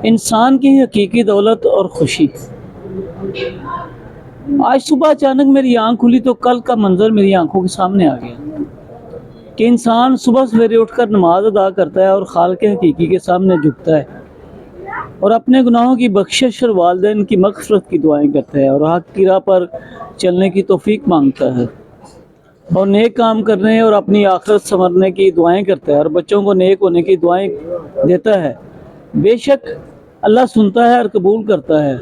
انسان کی حقیقی دولت اور خوشی۔ آج صبح اچانک میری آنکھ کھلی تو کل کا منظر میری آنکھوں کے سامنے آ گیا کہ انسان صبح سویرے اٹھ کر نماز ادا کرتا ہے اور خالق حقیقی کے سامنے جھکتا ہے اور اپنے گناہوں کی بخشش اور والدین کی مغفرت کی دعائیں کرتا ہے اور حق کی راہ پر چلنے کی توفیق مانگتا ہے اور نیک کام کرنے اور اپنی آخرت سنورنے کی دعائیں کرتا ہے اور بچوں کو نیک ہونے کی دعائیں دیتا ہے۔ بے شک اللہ سنتا ہے اور قبول کرتا ہے،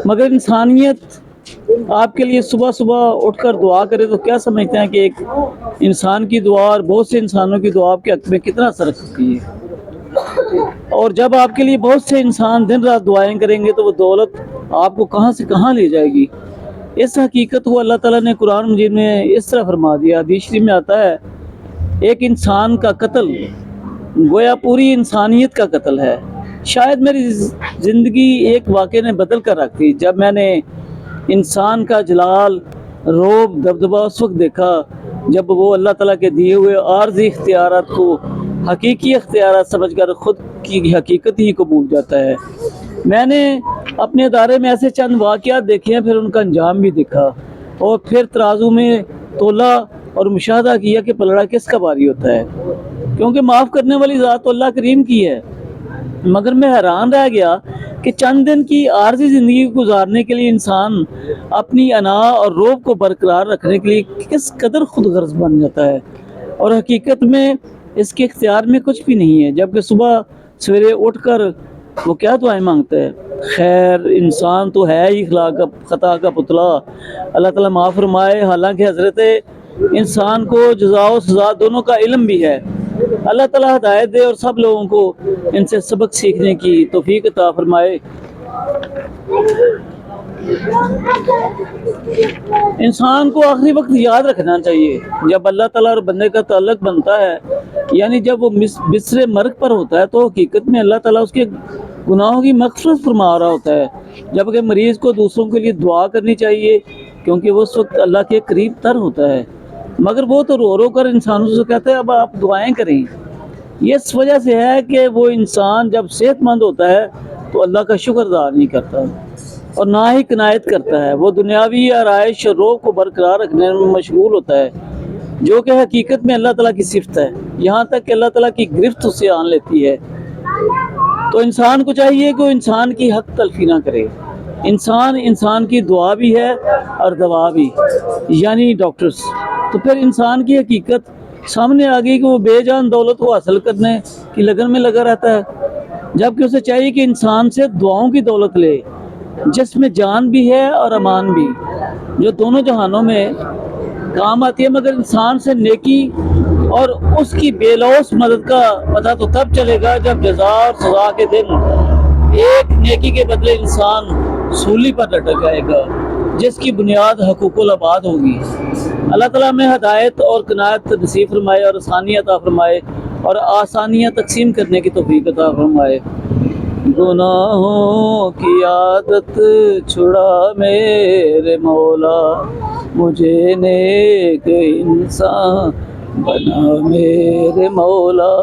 مگر انسانیت آپ کے لیے صبح صبح اٹھ کر دعا کرے تو کیا سمجھتے ہیں کہ ایک انسان کی دعا اور بہت سے انسانوں کی دعا آپ کے حق میں کتنا اثر رکھتی ہے؟ اور جب آپ کے لیے بہت سے انسان دن رات دعائیں کریں گے تو وہ دولت آپ کو کہاں سے کہاں لے جائے گی۔ اس حقیقت کو اللہ تعالیٰ نے قرآن مجید میں اس طرح فرما دیا۔ حدیث شریف میں آتا ہے ایک انسان کا قتل گویا پوری انسانیت کا قتل ہے۔ شاید میری زندگی ایک واقعے نے بدل کر رکھ دی جب میں نے انسان کا جلال، روب، دبدبہ اس وقت دیکھا جب وہ اللہ تعالیٰ کے دیے ہوئے عارضی اختیارات کو حقیقی اختیارات سمجھ کر خود کی حقیقت ہی کو بھول جاتا ہے۔ میں نے اپنے ادارے میں ایسے چند واقعات دیکھے ہیں، پھر ان کا انجام بھی دیکھا اور پھر ترازو میں تولا اور مشاہدہ کیا کہ پلڑا کس کا باری ہوتا ہے، کیونکہ معاف کرنے والی ذات تو اللہ کریم کی ہے۔ مگر میں حیران رہ گیا کہ چند دن کی عارضی زندگی کو گزارنے کے لیے انسان اپنی انا اور روب کو برقرار رکھنے کے لیے کس قدر خود غرض بن جاتا ہے اور حقیقت میں اس کے اختیار میں کچھ بھی نہیں ہے، جبکہ صبح سویرے اٹھ کر وہ کیا دعائیں مانگتا ہے۔ خیر انسان تو ہے ہی خطا کا پتلا، اللہ تعالیٰ معاف فرمائے، حالانکہ حضرت انسان کو جزا و سزا دونوں کا علم بھی ہے۔ اللہ تعالیٰ ہدایت دے اور سب لوگوں کو ان سے سبق سیکھنے کی توفیق عطا فرمائے۔ انسان کو آخری وقت یاد رکھنا چاہیے جب اللہ تعالیٰ اور بندے کا تعلق بنتا ہے، یعنی جب وہ بستر مرگ پر ہوتا ہے تو حقیقت میں اللہ تعالیٰ اس کے گناہوں کی مغفرت فرما رہا ہوتا ہے، جبکہ مریض کو دوسروں کے لیے دعا کرنی چاہیے کیونکہ وہ اس وقت اللہ کے قریب تر ہوتا ہے، مگر وہ تو رو رو کر انسانوں سے کہتا ہے اب آپ دعائیں کریں۔ یہ اس وجہ سے ہے کہ وہ انسان جب صحت مند ہوتا ہے تو اللہ کا شکر ادا نہیں کرتا اور نہ ہی قناعت کرتا ہے، وہ دنیاوی آرائش اور روح کو برقرار رکھنے میں مشغول ہوتا ہے، جو کہ حقیقت میں اللہ تعالیٰ کی صفت ہے، یہاں تک کہ اللہ تعالیٰ کی گرفت اسے آن لیتی ہے۔ تو انسان کو چاہیے کہ وہ انسان کی حق تلفی نہ کرے۔ انسان کی دعا بھی ہے اور دوا بھی، یعنی ڈاکٹرز۔ تو پھر انسان کی حقیقت سامنے آ گئی کہ وہ بے جان دولت کو حاصل کرنے کی لگن میں لگا رہتا ہے، جبکہ اسے چاہیے کہ انسان سے دعاؤں کی دولت لے جس میں جان بھی ہے اور امان بھی، جو دونوں جہانوں میں کام آتی ہے، مگر انسان سے نیکی اور اس کی بے لوث مدد کا پتہ تو تب چلے گا جب جزا اور سزا کے دن ایک نیکی کے بدلے انسان سولی پر لٹک جائے گا جس کی بنیاد حقوق العباد ہوگی۔ اللہ تعالیٰ میں ہدایت اور قناعت نصیب فرمائے اور آسانی عطا فرمائے اور آسانیاں تقسیم کرنے کی توفیق عطا فرمائے۔ گناہوں کی عادت چھڑا میرے مولا، مجھے نیک انسان بنا میرے مولا۔